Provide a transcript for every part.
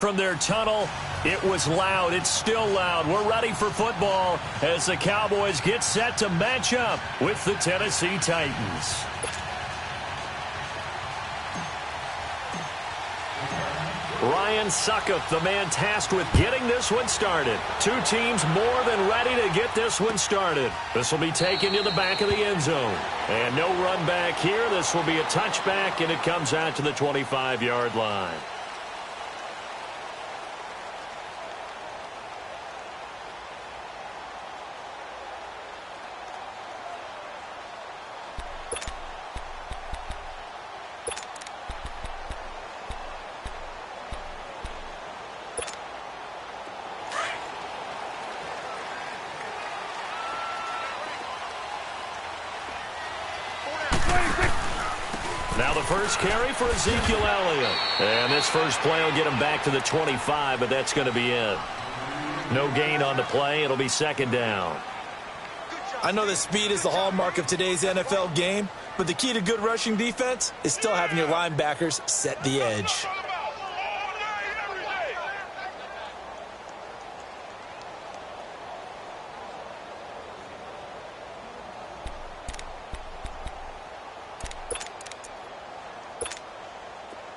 From their tunnel, it was loud. It's still loud. We're ready for football as the Cowboys get set to match up with the Tennessee Titans. Ryan Suckup, the man tasked with getting this one started. Two teams more than ready to get this one started. This will be taken to the back of the end zone. And no run back here. This will be a touchback, and it comes out to the 25-yard line. Now the first carry for Ezekiel Elliott. And this first play will get him back to the 25, but that's going to be it. No gain on the play. It'll be second down. I know that speed is the hallmark of today's NFL game, but the key to good rushing defense is still having your linebackers set the edge.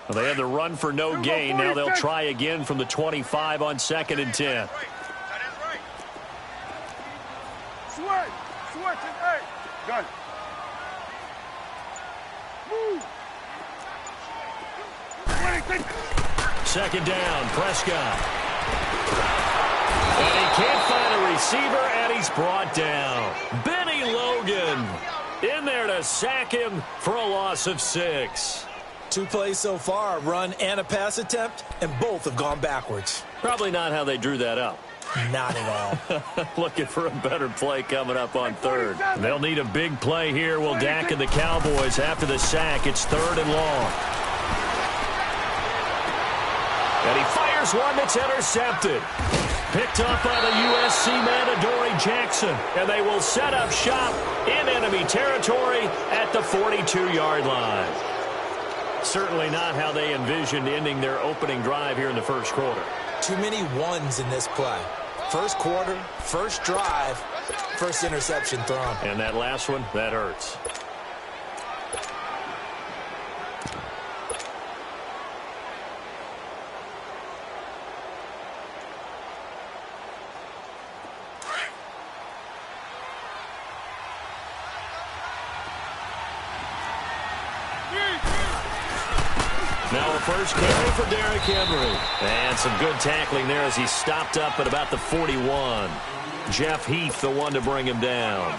Well, they had the run for no gain. Now they'll try again from the 25 on 2nd and 10. Second down, Prescott. And he can't find a receiver, and he's brought down. Benny Logan in there to sack him for a loss of 6. 2 plays so far, a run and a pass attempt, and both have gone backwards. Probably not how they drew that up. Not at all. Looking for a better play coming up on 3rd. They'll need a big play here. Will Dak and the Cowboys after the sack. It's 3rd and long. And he fires one that's intercepted. Picked up by the USC man, Adoree Jackson. And they will set up shop in enemy territory at the 42-yard line. Certainly not how they envisioned ending their opening drive here in the first quarter. Too many ones in this play. First quarter, first drive, first interception thrown. And that last one, that hurts. Now a first carry for Derrick Henry. And some good tackling there as he stopped up at about the 41. Jeff Heath, the one to bring him down.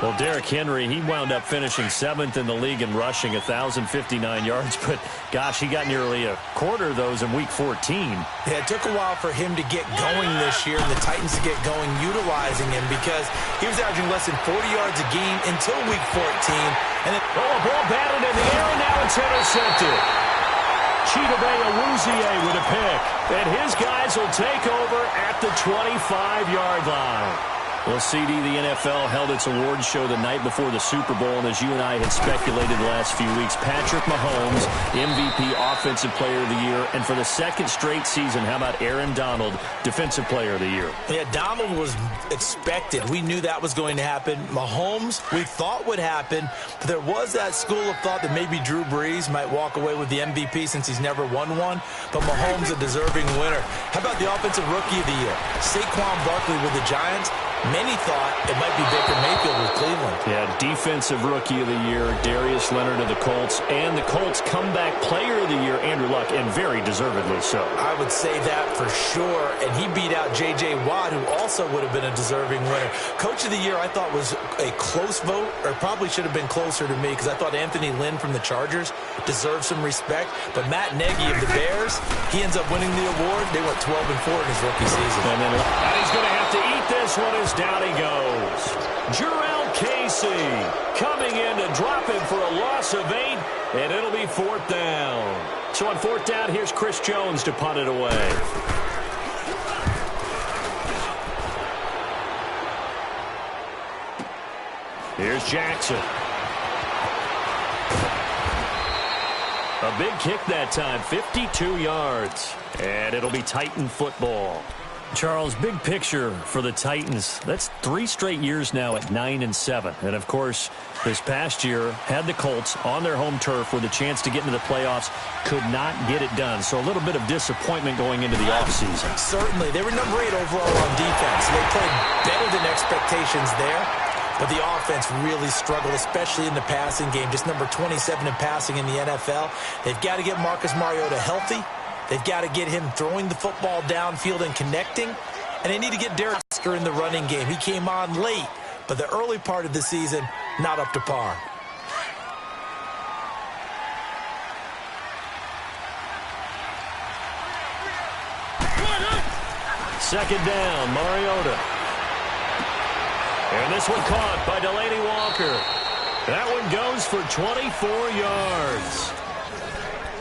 Well, Derrick Henry, he wound up finishing 7th in the league in rushing, 1,059 yards. But, gosh, he got nearly a quarter of those in Week 14. Yeah, it took a while for him to get going this year and the Titans to get going utilizing him because he was averaging less than 40 yards a game until Week 14. And then, a ball batted in the air, and now it's intercepted. Chidobe Awuzie with a pick. And his guys will take over at the 25-yard line. Well, CD, the NFL held its awards show the night before the Super Bowl, and as you and I had speculated the last few weeks, Patrick Mahomes, MVP, Offensive Player of the Year, and for the second straight season, how about Aaron Donald, Defensive Player of the Year? Yeah, Donald was expected. We knew that was going to happen. Mahomes, we thought would happen, but there was that school of thought that maybe Drew Brees might walk away with the MVP since he's never won one, but Mahomes a deserving winner. How about the Offensive Rookie of the Year? Saquon Barkley with the Giants. Many thought it might be Baker Mayfield with Cleveland. Yeah, Defensive Rookie of the Year, Darius Leonard of the Colts, and the Colts Comeback Player of the Year, Andrew Luck, and very deservedly so. I would say that for sure, and he beat out J.J. Watt, who also would have been a deserving winner. Coach of the Year, I thought, was a close vote, or probably should have been closer to me, because I thought Anthony Lynn from the Chargers deserved some respect, but Matt Nagy of the Bears, he ends up winning the award. They went 12-4 in his rookie season. And he's going to have to eat this one as down he goes. Jurrell Casey coming in to drop him for a loss of 8, and it'll be 4th down. So on 4th down, here's Chris Jones to punt it away. Here's Jackson. A big kick that time, 52 yards. And it'll be Titan football. Charles, big picture for the Titans. That's 3 straight years now at 9-7. And, of course, this past year had the Colts on their home turf with a chance to get into the playoffs. Could not get it done. So a little bit of disappointment going into the offseason. Certainly. They were number 8 overall on defense. They played better than expectations there. But the offense really struggled, especially in the passing game. Just number 27 in passing in the NFL. They've got to get Marcus Mariota healthy. They've got to get him throwing the football downfield and connecting. And they need to get Derek Carr in the running game. He came on late, but the early part of the season, not up to par. Second down, Mariota. And this one caught by Delaney Walker. That one goes for 24 yards.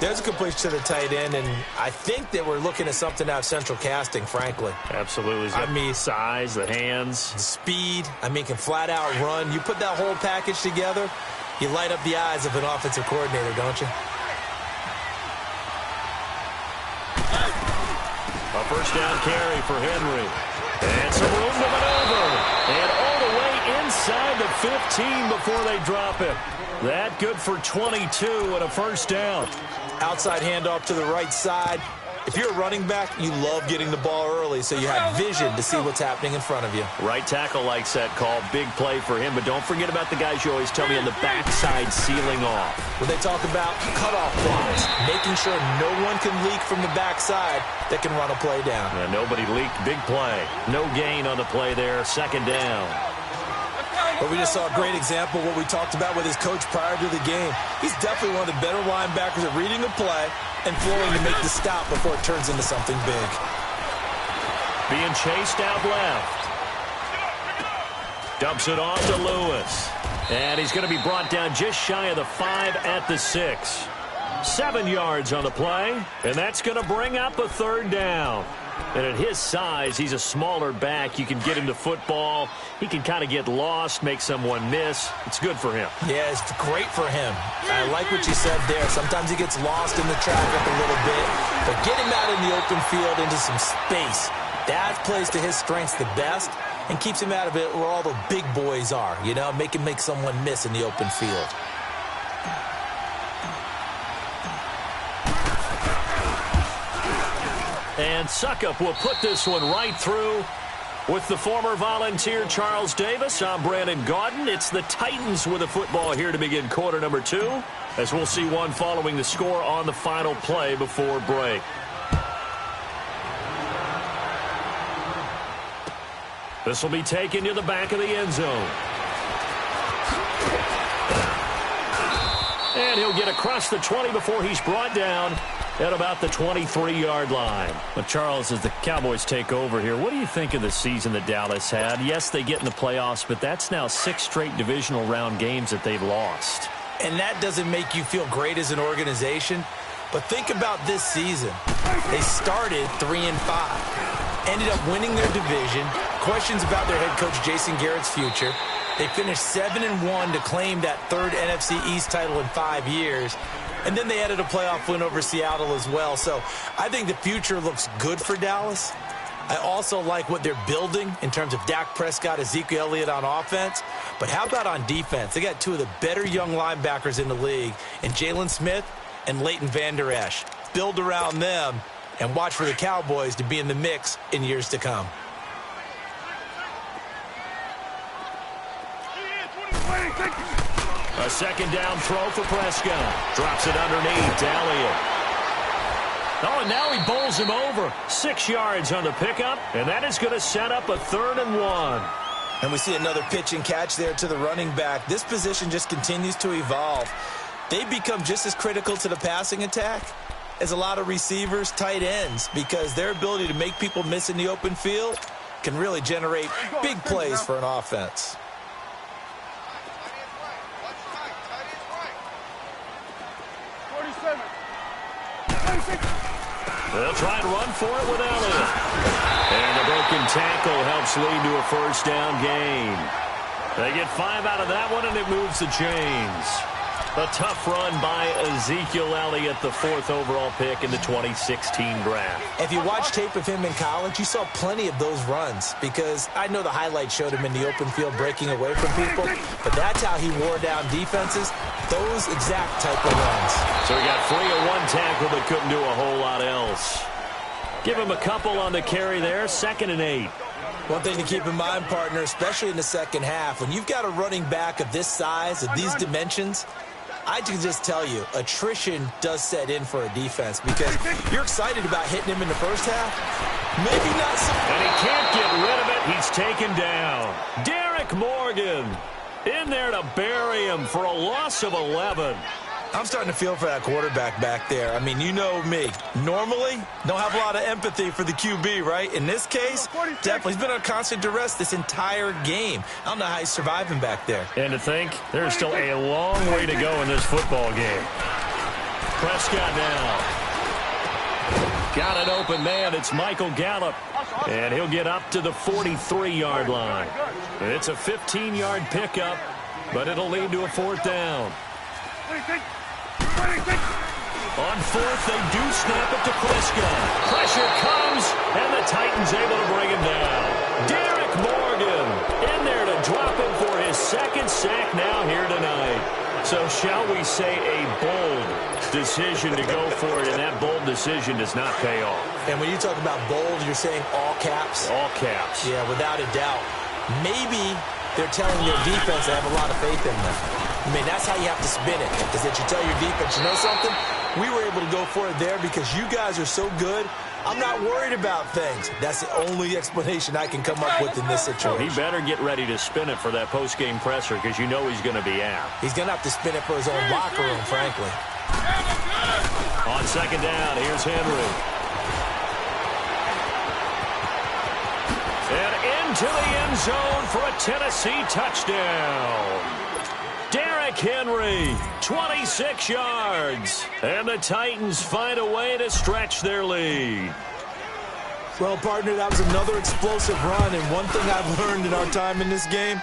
There's a completion to the tight end, and I think that we're looking at something out of central casting, frankly. Absolutely. I mean, size, the hands. Speed. I mean, can flat out run. You put that whole package together, you light up the eyes of an offensive coordinator, don't you? A first down carry for Henry. And some room to maneuver. And all the way inside the 15 before they drop it. That good for 22 and a first down. Outside handoff to the right side. If you're a running back, you love getting the ball early so you have vision to see what's happening in front of you. Right tackle likes that call. Big play for him. But don't forget about the guys you always tell me on the backside sealing off. When they talk about cutoff blocks, making sure no one can leak from the backside that can run a play down. Yeah, nobody leaked. Big play. No gain on the play there. Second down. But we just saw a great example of what we talked about with his coach prior to the game. He's definitely one of the better linebackers at reading a play and flowing to make the stop before it turns into something big. Being chased out left. Dumps it off to Lewis. And he's going to be brought down just shy of the 5 at the 6. 7 yards on the play. And that's going to bring up a third down. And at his size, he's a smaller back. You can get him to football. He can kind of get lost, make someone miss. It's good for him. Yeah, it's great for him. I like what you said there. Sometimes he gets lost in the traffic a little bit. But get him out in the open field into some space. That plays to his strengths the best and keeps him out of it where all the big boys are. You know, make him make someone miss in the open field. And Suckup will put this one right through with the former Volunteer Charles Davis. I'm Brandon Gaudin. It's the Titans with a football here to begin quarter number 2, as we'll see one following the score on the final play before break. This will be taken to the back of the end zone. And he'll get across the 20 before he's brought down at about the 23-yard line. But Charles, as the Cowboys take over here, what do you think of the season that Dallas had? Yes, they get in the playoffs, but that's now 6 straight divisional round games that they've lost. And that doesn't make you feel great as an organization. But think about this season. They started 3-5, ended up winning their division. Questions about their head coach Jason Garrett's future. They finished 7-1 to claim that 3rd NFC East title in 5 years. And then they added a playoff win over Seattle as well. So I think the future looks good for Dallas. I also like what they're building in terms of Dak Prescott, Ezekiel Elliott on offense. But how about on defense? They got 2 of the better young linebackers in the league in Jalen Smith and Leighton Vander Esch. Build around them and watch for the Cowboys to be in the mix in years to come. A second down throw for Prescott. Drops it underneath to Elliott. Oh, and now he bowls him over. 6 yards on the pickup, and that is going to set up a 3rd and 1. And we see another pitch and catch there to the running back. This position just continues to evolve. They become just as critical to the passing attack as a lot of receivers, tight ends, because their ability to make people miss in the open field can really generate big plays for an offense. They'll try and run for it with Elliott. And the broken tackle helps lead to a first down gain. They get 5 out of that one, and it moves the chains. A tough run by Ezekiel Elliott, the 4th overall pick in the 2016 draft. If you watch tape of him in college, you saw plenty of those runs because I know the highlights showed him in the open field breaking away from people, but that's how he wore down defenses, those exact type of runs. So he got free of one tackle but couldn't do a whole lot else. Give him a couple on the carry there, 2nd and 8. One thing to keep in mind, partner, especially in the second half, when you've got a running back of this size, of these dimensions, I can just tell you, attrition does set in for a defense because you're excited about hitting him in the first half. Maybe not so. And he can't get rid of it. He's taken down. Derek Morgan in there to bury him for a loss of 11. I'm starting to feel for that quarterback back there. I mean, you know me. Normally, don't have a lot of empathy for the QB, right? In this case, definitely. He's been on constant duress this entire game. I don't know how he's surviving back there. And to think, there's still a long way to go in this football game. Prescott now. Got an open man. It's Michael Gallup. And he'll get up to the 43-yard line. It's a 15-yard pickup, but it'll lead to a 4th down. On 4th, they do snap it to Prescott. Pressure comes, and the Titans able to bring him down. Derek Morgan in there to drop him for his 2nd sack now here tonight. So shall we say a bold decision to go for it, and that bold decision does not pay off. And when you talk about bold, you're saying all caps? All caps. Yeah, without a doubt. Maybe they're telling their defense they have a lot of faith in them. I mean, that's how you have to spin it, is that you tell your defense, you know something? We were able to go for it there because you guys are so good. I'm not worried about things. That's the only explanation I can come up with in this situation. He better get ready to spin it for that post-game presser because you know he's going to be out. He's going to have to spin it for his own locker room, frankly. On 2nd down, here's Henry. And into the end zone for a Tennessee touchdown. Derrick Henry, 26 yards. And the Titans find a way to stretch their lead. Well, partner, that was another explosive run. And one thing I've learned in our time in this game,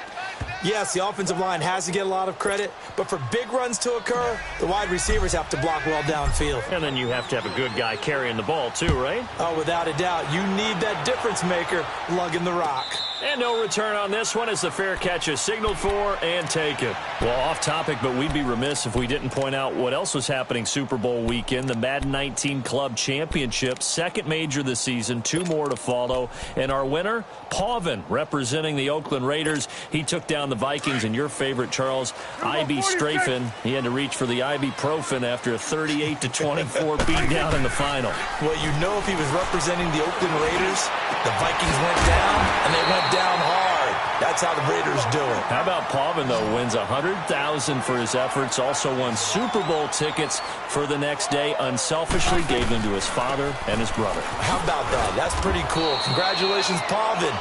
yes, the offensive line has to get a lot of credit, but for big runs to occur, the wide receivers have to block well downfield. And then you have to have a good guy carrying the ball too, right? Oh, without a doubt. You need that difference maker lugging the rock. And no return on this one as the fair catch is signaled for and taken. Well, off topic, but we'd be remiss if we didn't point out what else was happening Super Bowl weekend. The Madden 19 Club Championship, 2nd major this season, 2 more to follow. And our winner, Pavin, representing the Oakland Raiders. He took down the Vikings, and your favorite, Charles, IB Strafen. He had to reach for the ibuprofen after a 38-24 beatdown in the final. Well, you know if he was representing the Oakland Raiders, the Vikings went down, and they went down hard. That's how the Raiders do it. How about Pavin, though, wins $100,000 for his efforts, also won Super Bowl tickets for the next day, unselfishly gave them to his father and his brother. How about that? That's pretty cool. Congratulations, Pavin.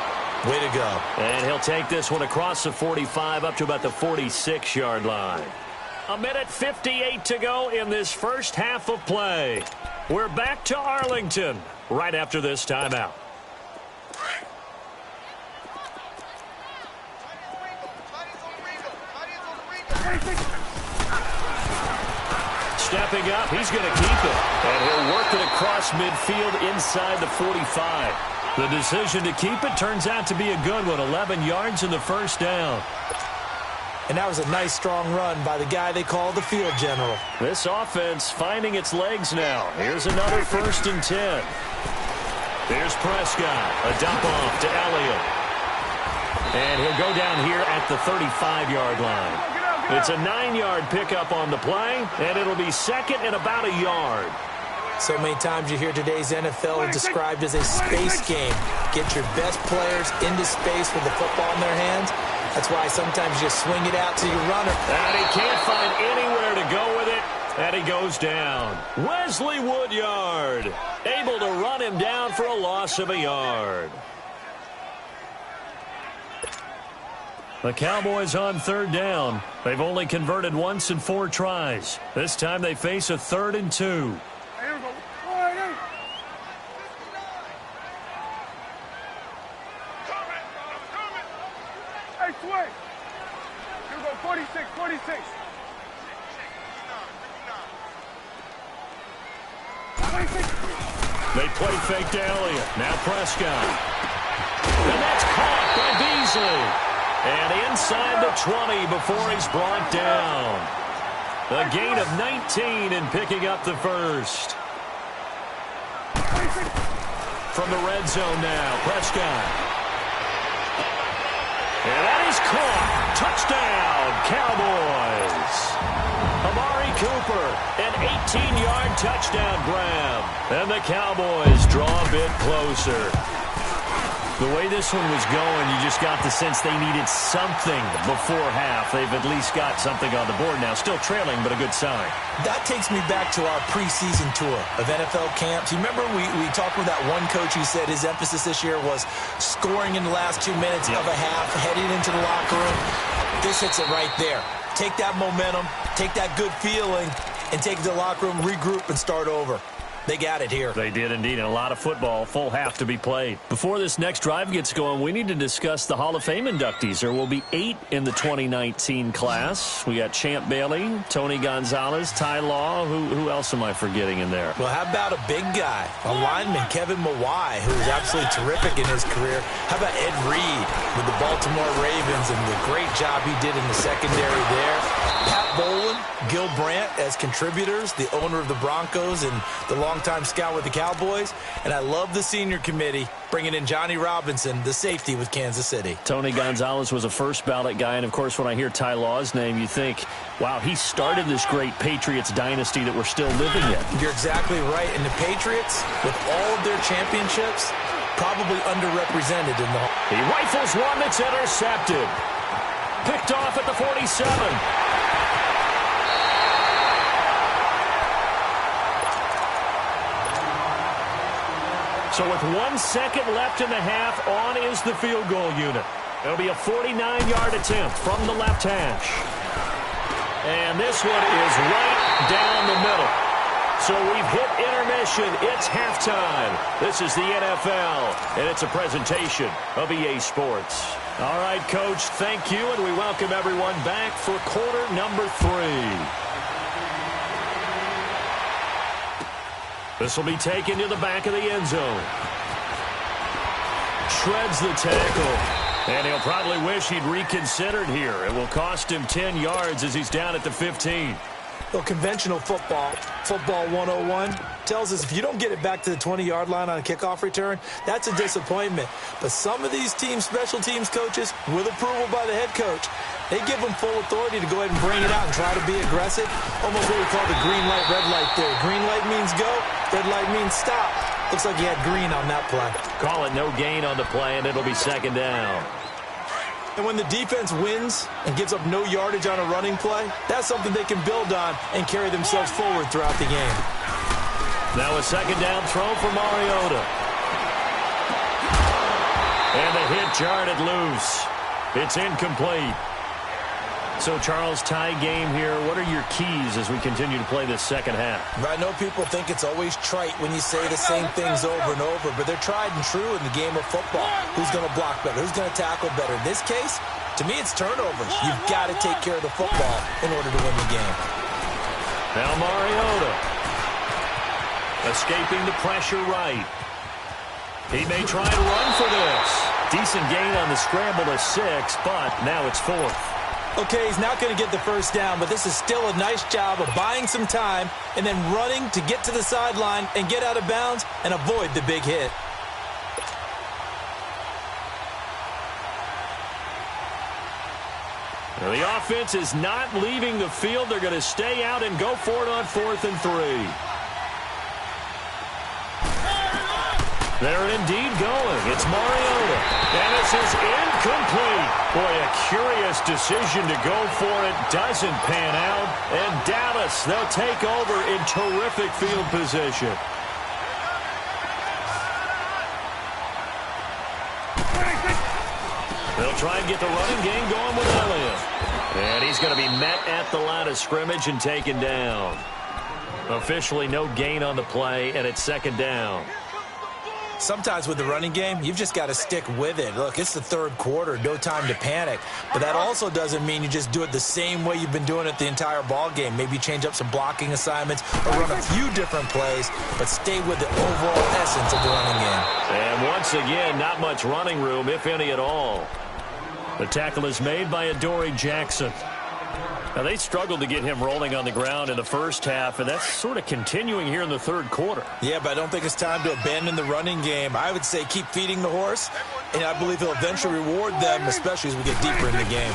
Way to go. And he'll take this one across the 45 up to about the 46-yard line. 1:58 to go in this first half of play. We're back to Arlington right after this timeout. Stepping up, he's going to keep it. And he'll work it across midfield inside the 45. The decision to keep it turns out to be a good one. 11 yards in the first down. And that was a nice, strong run by the guy they call the field general. This offense finding its legs now. Here's another 1st and 10. Here's Prescott. A dump off to Elliott. And he'll go down here at the 35-yard line. It's a 9-yard pickup on the play, and it'll be 2nd and about a yard. So many times you hear today's NFL described as a space game. Get your best players into space with the football in their hands. That's why sometimes you just swing it out to your runner. And he can't find anywhere to go with it, and he goes down. Wesley Woodyard able to run him down for a loss of a yard. The Cowboys on 3rd down. They've only converted once in 4 tries. This time they face a 3rd and 2. They play fake to Elliott. Now Prescott. And that's caught by Beasley. And inside the 20 before he's brought down. A gain of 19 and picking up the first. From the red zone now, Prescott. And that is caught. Touchdown, Cowboys. Amari Cooper, an 18-yard touchdown grab. And the Cowboys draw a bit closer. The way this one was going, you just got the sense they needed something before half. They've at least got something on the board now. Still trailing, but a good sign. That takes me back to our preseason tour of NFL camps. You remember we talked with that one coach who said his emphasis this year was scoring in the last 2 minutes of a half, heading into the locker room. This hits it right there. Take that momentum, take that good feeling, and take it to the locker room, regroup, and start over. They got it here. They did indeed. And a lot of football, full half to be played. Before this next drive gets going, we need to discuss the Hall of Fame inductees. There will be 8 in the 2019 class. We got Champ Bailey, Tony Gonzalez, Ty Law. Who else am I forgetting in there? Well, how about a big guy, a lineman, Kevin Mawai, who was absolutely terrific in his career. How about Ed Reed with the Baltimore Ravens and the great job he did in the secondary there. Pat Bowlen, Gil Brandt as contributors, the owner of the Broncos and the longtime scout with the Cowboys. And I love the senior committee bringing in Johnny Robinson, the safety with Kansas City. Tony Gonzalez was a first ballot guy. And, of course, when I hear Ty Law's name, you think, wow, he started this great Patriots dynasty that we're still living in. You're exactly right. And the Patriots, with all of their championships, probably underrepresented in the Hall. He rifles one that's intercepted. Picked off at the 47. So with 1 second left in the half, on is the field goal unit. It'll be a 49-yard attempt from the left hash. And this one is right down the middle. So we've hit intermission. It's halftime. This is the NFL, and it's a presentation of EA Sports. All right, Coach, thank you, and we welcome everyone back for quarter number 3. This will be taken to the back of the end zone. Shreds the tackle. And he'll probably wish he'd reconsidered here. It will cost him 10 yards as he's down at the 15. Well, conventional football 101, tells us if you don't get it back to the 20-yard line on a kickoff return, that's a disappointment. But some of these teams, special teams coaches, with approval by the head coach, they give them full authority to go ahead and bring it out and try to be aggressive. Almost what we call the green light, red light theory. Green light means go, red light means stop. Looks like he had green on that play. Call it no gain on the play, and it'll be second down. And when the defense wins and gives up no yardage on a running play, that's something they can build on and carry themselves forward throughout the game. Now a second down throw for Mariota. And the hit jarred it loose. It's incomplete. So, Charles, tie game here. What are your keys as we continue to play this second half? I know people think it's always trite when you say the same things over and over, but they're tried and true in the game of football. Who's going to block better? Who's going to tackle better? In this case, to me, it's turnovers. You've got to take care of the football in order to win the game. Now Mariota. Escaping the pressure right. He may try to run for this. Decent gain on the scramble to 6, but now it's 4th. Okay, he's not going to get the first down, but this is still a nice job of buying some time and then running to get to the sideline and get out of bounds and avoid the big hit. Now the offense is not leaving the field. They're going to stay out and go for it on 4th and 3. They're indeed going. It's Mariota. And this is incomplete. Boy, a curious decision to go for it. Doesn't pan out. And Dallas, they'll take over in terrific field position. They'll try and get the running game going with Elliott. And he's going to be met at the line of scrimmage and taken down. Officially no gain on the play, and it's second down. sometimes with the running game, you've just got to stick with it. Look, it's the third quarter, no time to panic. But that also doesn't mean you just do it the same way you've been doing it the entire ball game. Maybe change up some blocking assignments or run a few different plays, but stay with the overall essence of the running game. And once again, not much running room, if any at all. The tackle is made by Adoree Jackson. Now, they struggled to get him rolling on the ground in the first half, and that's sort of continuing here in the third quarter. Yeah, but I don't think it's time to abandon the running game. I would say keep feeding the horse, and I believe he'll eventually reward them, especially as we get deeper in the game.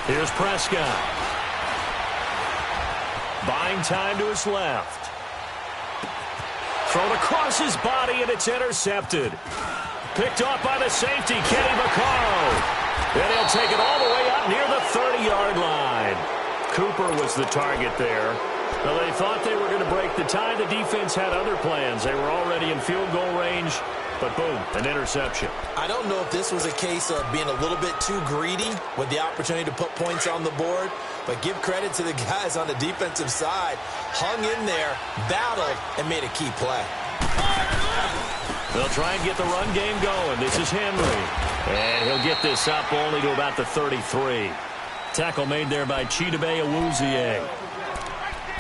Here's Prescott. Buying time to his left. Thrown across his body, and it's intercepted. Picked off by the safety, Kenny Vaccaro. And he'll take it all the way up near the 30-yard line. Cooper was the target there. Well, they thought they were going to break the tie. The defense had other plans. They were already in field goal range, but boom, an interception. I don't know if this was a case of being a little bit too greedy with the opportunity to put points on the board, but give credit to the guys on the defensive side. Hung in there, battled, and made a key play. They'll try and get the run game going. This is Henry. And he'll get this up only to about the 33. Tackle made there by Chidobe Awuzie.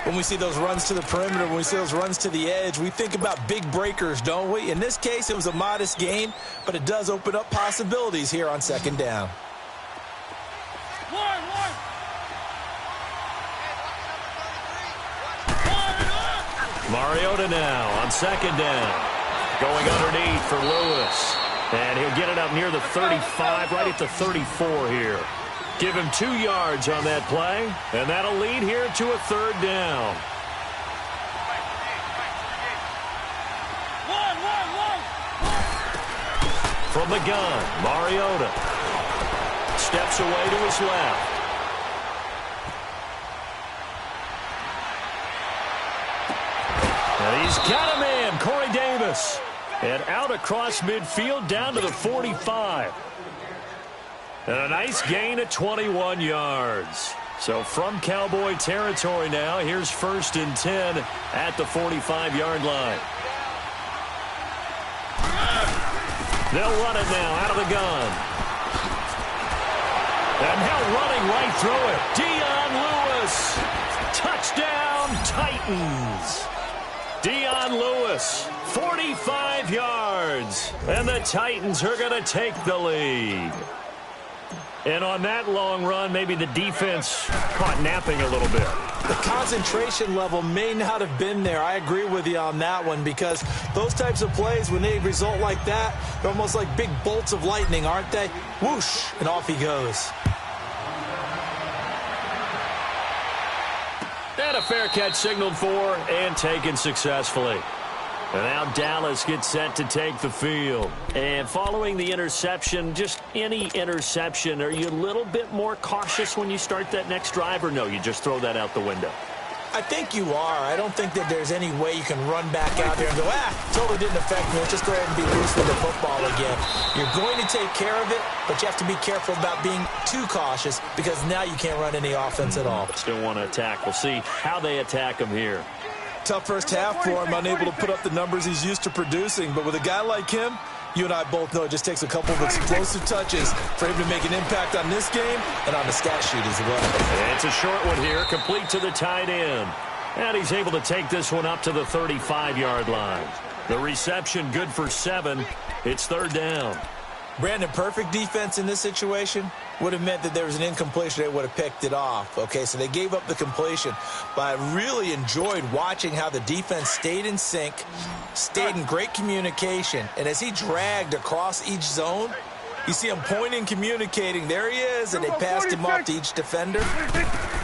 When we see those runs to the perimeter, when we see those runs to the edge, we think about big breakers, don't we? In this case, it was a modest gain, but it does open up possibilities here on second down. Mariota now on second down. Going underneath for Lewis. And he'll get it up near the 35, right at the 34 here. Give him 2 yards on that play, and that'll lead here to a third down. From the gun, Mariota steps away to his left. And he's got him in, Corey Davis. And out across midfield down to the 45. And a nice gain at 21 yards. So from Cowboy territory now, here's 1st and 10 at the 45-yard line. They'll run it now out of the gun. And now running right through it. Dion Lewis. Touchdown, Titans. Dion Lewis, 45 yards. And the Titans are going to take the lead. And on that long run, maybe the defense caught napping a little bit. The concentration level may not have been there. I agree with you on that one, because those types of plays, when they result like that, they're almost like big bolts of lightning, aren't they? Whoosh, and off he goes. And a fair catch signaled for and taken successfully. And now Dallas gets set to take the field. And following the interception, just any interception, are you a little bit more cautious when you start that next drive, or no, you just throw that out the window? I think you are. I don't think that there's any way you can run back out there and go, totally didn't affect me. Let's just go ahead and be loose with the football again. You're going to take care of it, but you have to be careful about being too cautious, because now you can't run any offense at all. Still want to attack. We'll see how they attack him here. Tough first half for him, unable to put up the numbers he's used to producing. But with a guy like him, you and I both know it just takes a couple of explosive touches for him to make an impact on this game and on the stat sheet as well. And it's a short one here, complete to the tight end. And he's able to take this one up to the 35-yard line. The reception good for 7. It's third down. Brandon, perfect defense in this situation would have meant that there was an incompletion. They would have picked it off. Okay, so they gave up the completion. But I really enjoyed watching how the defense stayed in sync, stayed in great communication. And as he dragged across each zone, you see him pointing, communicating. There he is, and they passed him off to each defender.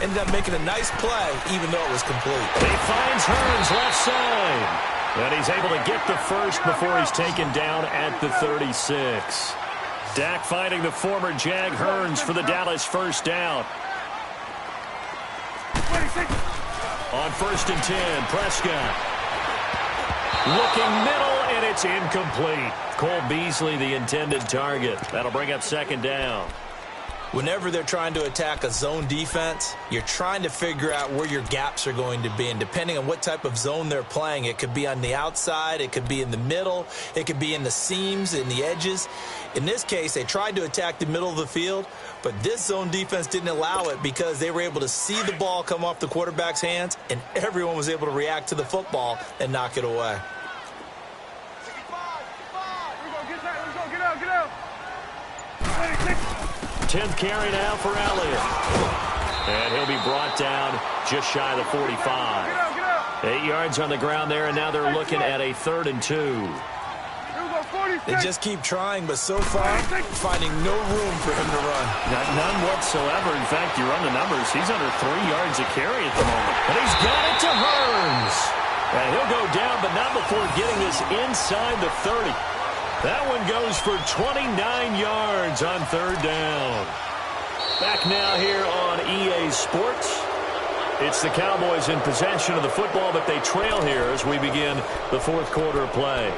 Ended up making a nice play, even though it was complete. He finds Hearns left side. And he's able to get the first before he's taken down at the 36. Dak finding the former Jag Hearns for the Dallas first down. On 1st and 10, Prescott. Looking middle, and it's incomplete. Cole Beasley, the intended target. That'll bring up second down. Whenever they're trying to attack a zone defense, you're trying to figure out where your gaps are going to be. And depending on what type of zone they're playing, it could be on the outside, it could be in the middle, it could be in the seams, in the edges. In this case, they tried to attack the middle of the field, but this zone defense didn't allow it because they were able to see the ball come off the quarterback's hands, and everyone was able to react to the football and knock it away. Get out. 10th carry now for Elliott. And he'll be brought down just shy of the 45. 8 yards on the ground there, and now they're looking at a 3rd and 2. They just keep trying, but so far, finding no room for him to run. None whatsoever. In fact, you run the numbers, he's under 3 yards a carry at the moment. And he's got it to Hearns. And he'll go down, but not before getting this inside the 30. That one goes for 29 yards on 3rd down. Back now here on EA Sports. It's the Cowboys in possession of the football, but they trail here as we begin the 4th quarter of play.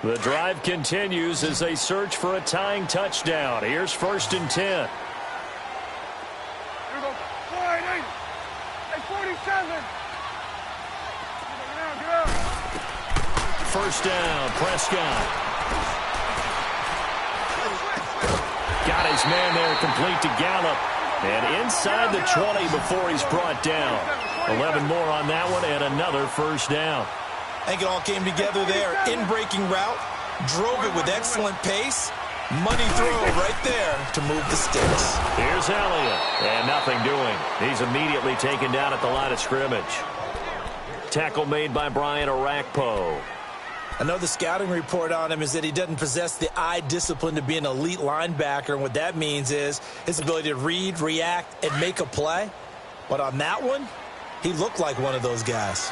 The drive continues as they search for a tying touchdown. Here's 1st and 10. First down, Prescott. Got his man there, complete to Gallup. And inside the 20 before he's brought down. 11 more on that one and another 1st down. I think it all came together there. In-breaking route, drove it with excellent pace. Money throw right there to move the sticks. Here's Elliott, and nothing doing. He's immediately taken down at the line of scrimmage. Tackle made by Brian Orakpo. Another scouting report on him is that he doesn't possess the eye discipline to be an elite linebacker, and what that means is his ability to read, react, and make a play. But on that one, he looked like one of those guys.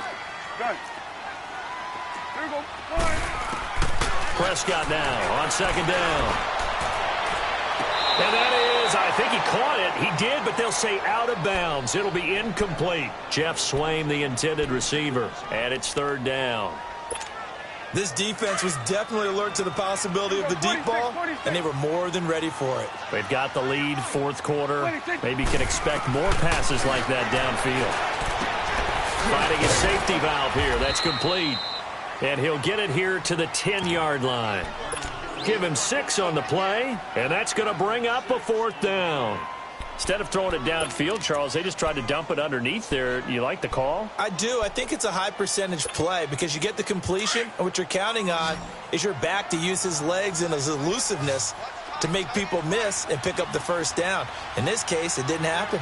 Prescott now on 2nd down. And that is, I think he caught it. He did, but they'll say out of bounds. It'll be incomplete. Jeff Swaim, the intended receiver. And it's 3rd down. This defense was definitely alert to the possibility of the deep ball, and they were more than ready for it. They've got the lead, 4th quarter. Maybe can expect more passes like that downfield. Finding a safety valve here. That's complete. And he'll get it here to the 10-yard line. Give him 6 on the play, and that's going to bring up a 4th down. Instead of throwing it downfield, Charles, they just tried to dump it underneath there. You like the call? I do. I think it's a high-percentage play because you get the completion, and what you're counting on is your back to use his legs and his elusiveness to make people miss and pick up the 1st down. In this case, it didn't happen.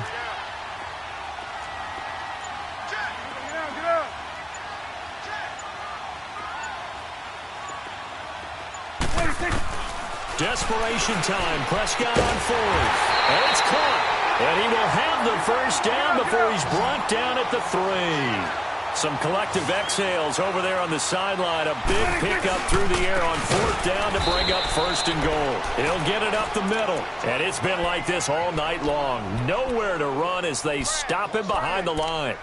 Desperation time. Prescott on 4th. And it's caught. And he will have the 1st down before he's brought down at the 3. Some collective exhales over there on the sideline. A big pickup through the air on 4th down to bring up 1st and goal. He'll get it up the middle. And it's been like this all night long. Nowhere to run as they stop him behind the line.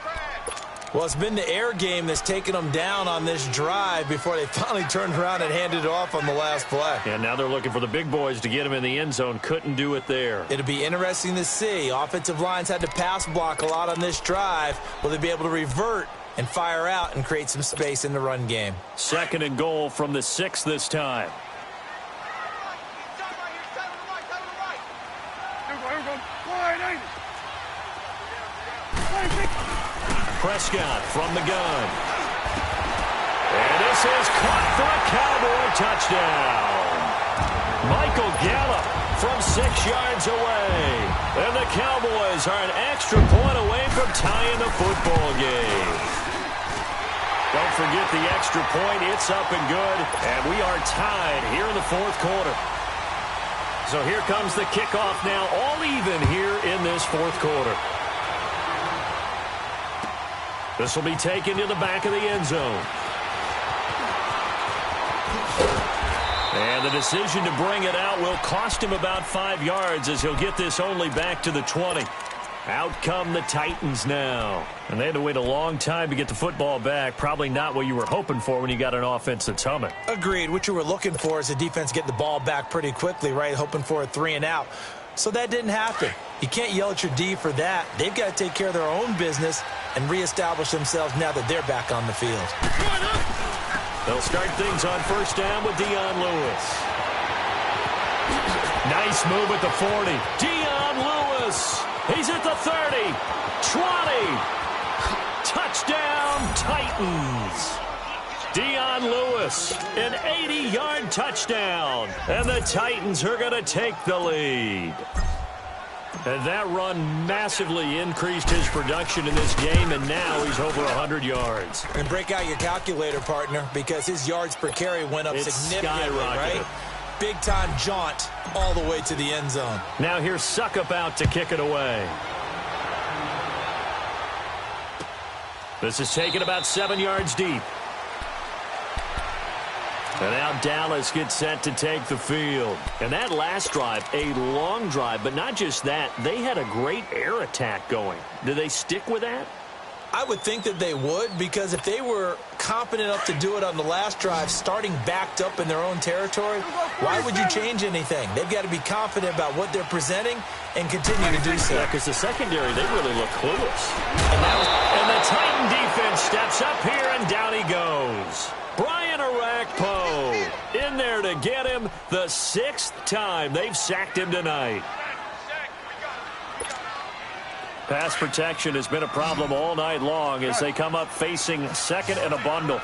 Well, it's been the air game that's taken them down on this drive before they finally turned around and handed it off on the last play. And now they're looking for the big boys to get him in the end zone. Couldn't do it there. It'll be interesting to see. Offensive lines had to pass block a lot on this drive. Will they be able to revert and fire out and create some space in the run game? 2nd and goal from the 6 this time. Prescott from the gun. And this is caught for a Cowboy touchdown. Michael Gallup from 6 yards away. And the Cowboys are an extra point away from tying the football game. Don't forget the extra point. It's up and good. And we are tied here in the 4th quarter. So here comes the kickoff now, all even here in this 4th quarter. This will be taken to the back of the end zone. And the decision to bring it out will cost him about 5 yards as he'll get this only back to the 20. Out come the Titans now. And they had to wait a long time to get the football back. Probably not what you were hoping for when you got an offense that's humming. Agreed. What you were looking for is the defense getting the ball back pretty quickly, right? Hoping for a 3 and out. So that didn't happen. You can't yell at your D for that. They've got to take care of their own business and reestablish themselves now that they're back on the field. They'll start things on first down with Dion Lewis. Nice move at the 40. Dion Lewis. He's at the 30. 20. Touchdown, Titans. Dion Lewis, an 80-yard touchdown. And the Titans are going to take the lead. And that run massively increased his production in this game, and now he's over 100 yards. And break out your calculator, partner, because his yards per carry went up significantly, right? Big-time jaunt all the way to the end zone. Now here's Suckup out to kick it away. This is taken about 7 yards deep. And now Dallas gets set to take the field. And that last drive, a long drive, but not just that. They had a great air attack going. Do they stick with that? I would think that they would, because if they were competent enough to do it on the last drive, starting backed up in their own territory, why would you change anything? They've got to be confident about what they're presenting and continue to do so. Yeah, because the secondary, they really look clueless. And the Titan defense steps up here, and down he goes. Brian Orakpo in there to get him the 6th time they've sacked him tonight. Pass protection has been a problem all night long as they come up facing second and a bundle.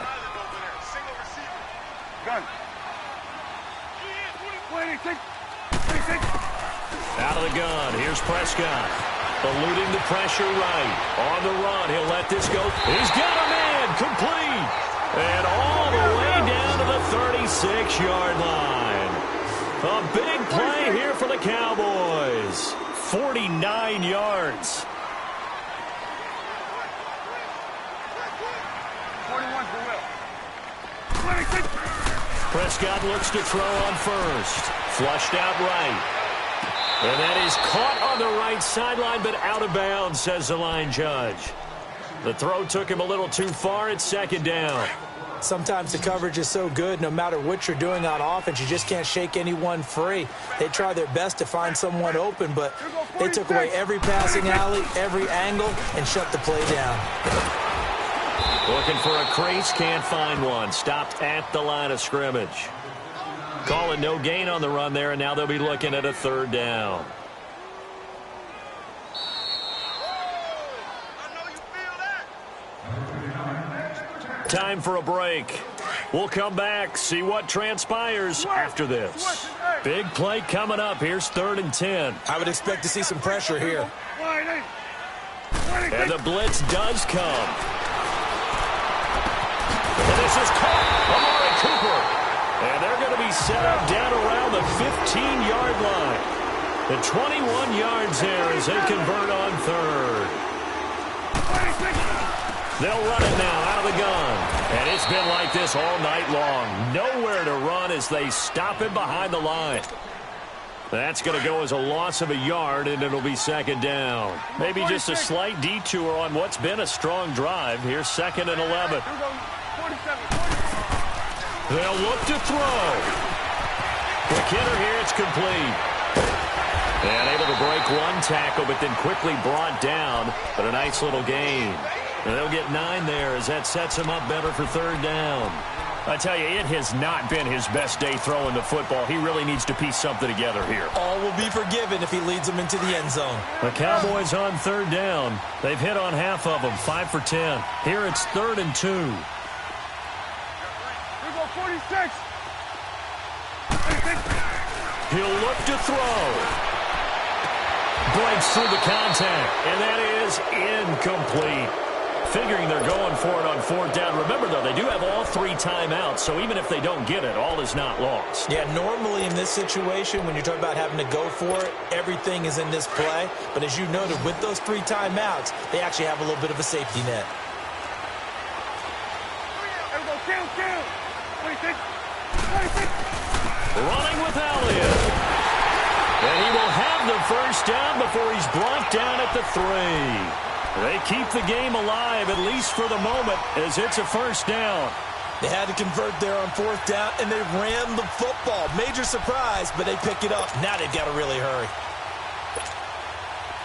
Out of the gun. Here's Prescott. Eluding the pressure right. On the run. He'll let this go. He's got a man. Complete. And all the way down to the 36-yard line. A big play here for the Cowboys. 49 yards. Prescott looks to throw on first. Flushed out right. And that is caught on the right sideline, but out of bounds, says the line judge. The throw took him a little too far. It's second down. Sometimes the coverage is so good, no matter what you're doing on offense, you just can't shake anyone free. They try their best to find someone open, but they took away every passing alley, every angle, and shut the play down. Looking for a crease, can't find one. Stopped at the line of scrimmage. Calling no gain on the run there, and now they'll be looking at a third down. Time for a break. We'll come back, see what transpires after this. Big play coming up. Here's 3rd and 10. I would expect to see some pressure here. And the blitz does come. And this is caught. Amari Cooper. And they're going to be set up down around the 15-yard line. The 21 yards there as they convert on 3rd. They'll run it now out of the gun. And it's been like this all night long. Nowhere to run as they stop him behind the line. That's going to go as a loss of a yard, and it'll be 2nd down. Maybe just a slight detour on what's been a strong drive. Here's 2nd and 11. They'll look to throw. McKinnon here, it's complete. And able to break one tackle, but then quickly brought down. But a nice little gain. And they'll get 9 there as that sets him up better for 3rd down. I tell you, it has not been his best day throwing the football. He really needs to piece something together here. All will be forgiven if he leads them into the end zone. The Cowboys on 3rd down. They've hit on half of them, 5 for 10. Here it's 3rd and 2. Here we go, 46. He'll look to throw. Breaks through the contact, and that is incomplete. Figuring they're going for it on 4th down. Remember, though, they do have all 3 timeouts, so even if they don't get it, all is not lost. Yeah, normally in this situation, when you're talking about having to go for it, everything is in this play. But as you noted, with those 3 timeouts, they actually have a little bit of a safety net. There we go, kill. 26. Running with Elliott. And And he will have the first down before he's brought down at the 3. They keep the game alive, at least for the moment, as it's a first down. They had to convert there on 4th down, and they ran the football. Major surprise, but they pick it up. Now they've got to really hurry.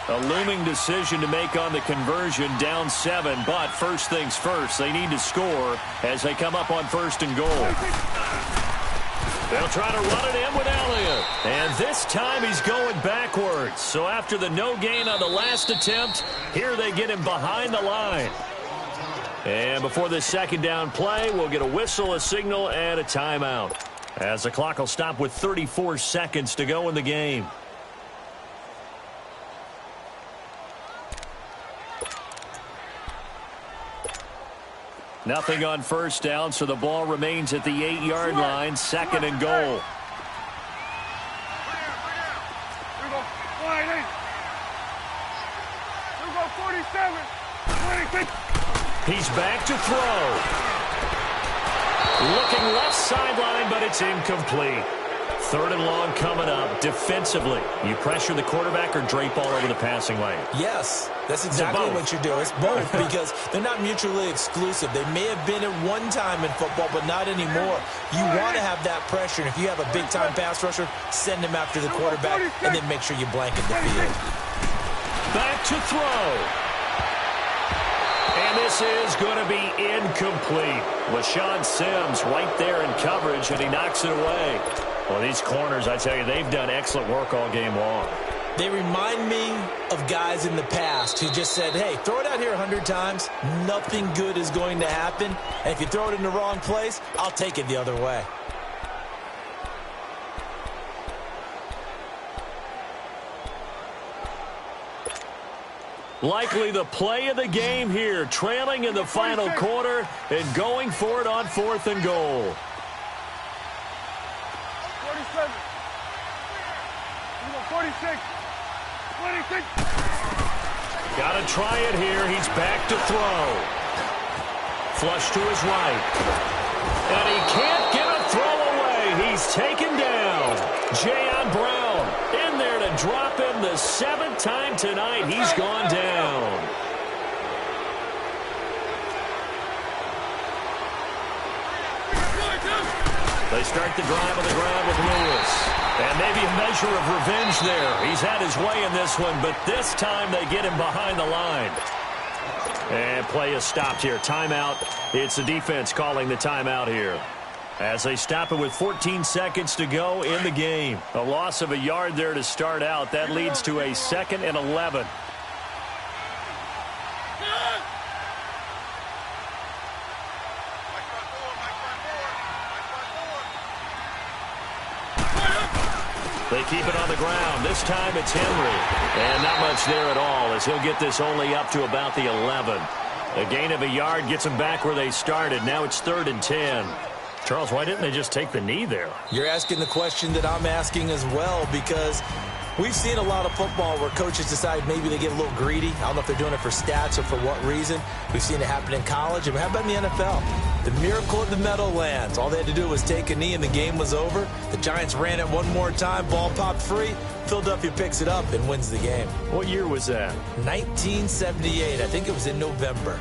A looming decision to make on the conversion, down 7. But first things first, they need to score as they come up on 1st and goal. They'll try to run it in with Elliott. And this time he's going backwards. So after the no gain on the last attempt, here they get him behind the line. And before this second down play, we'll get a whistle, a signal, and a timeout, as the clock will stop with 34 seconds to go in the game. Nothing on first down, so the ball remains at the 8-yard line, 2nd and goal. Here we go. 47, 26. He's back to throw. Looking left sideline, but it's incomplete. 3rd and long coming up. Defensively, you pressure the quarterback or drape all over the passing lane? Yes, that's exactly what you do. It's both because they're not mutually exclusive. They may have been at one time in football, but not anymore. You want to have that pressure, and if you have a big-time pass rusher, send him after the quarterback, and then make sure you blanket the field. Back to throw. And this is going to be incomplete. LaShawn Sims right there in coverage, and he knocks it away. Well, these corners, I tell you, they've done excellent work all game long. They remind me of guys in the past who just said, hey, throw it out here 100 times. Nothing good is going to happen. And if you throw it in the wrong place, I'll take it the other way. Likely the play of the game here, trailing in the final quarter and going for it on 4th and goal. 47. 46. 26. Got to try it here. He's back to throw. Flush to his right. And he can't get a throw away. He's taken down. Jayon Brown in there to drop him the 7th time tonight. He's gone down. They start the drive on the ground with Lewis. And maybe a measure of revenge there. He's had his way in this one, but this time they get him behind the line. And play is stopped here. Timeout. It's the defense calling the timeout here, as they stop it with 14 seconds to go in the game. A loss of a yard there to start out. That leads to a 2nd and 11. They keep it on the ground. This time it's Henry. And not much there at all, as he'll get this only up to about the 11. A gain of a yard gets them back where they started. Now it's 3rd and 10. Charles, why didn't they just take the knee there? You're asking the question that I'm asking as well, because we've seen a lot of football where coaches decide maybe they get a little greedy. I don't know if they're doing it for stats or for what reason. We've seen it happen in college. And how about in the NFL? The miracle of the Meadowlands. All they had to do was take a knee and the game was over. The Giants ran it one more time. Ball popped free. Philadelphia picks it up and wins the game. What year was that? 1978. I think it was in November.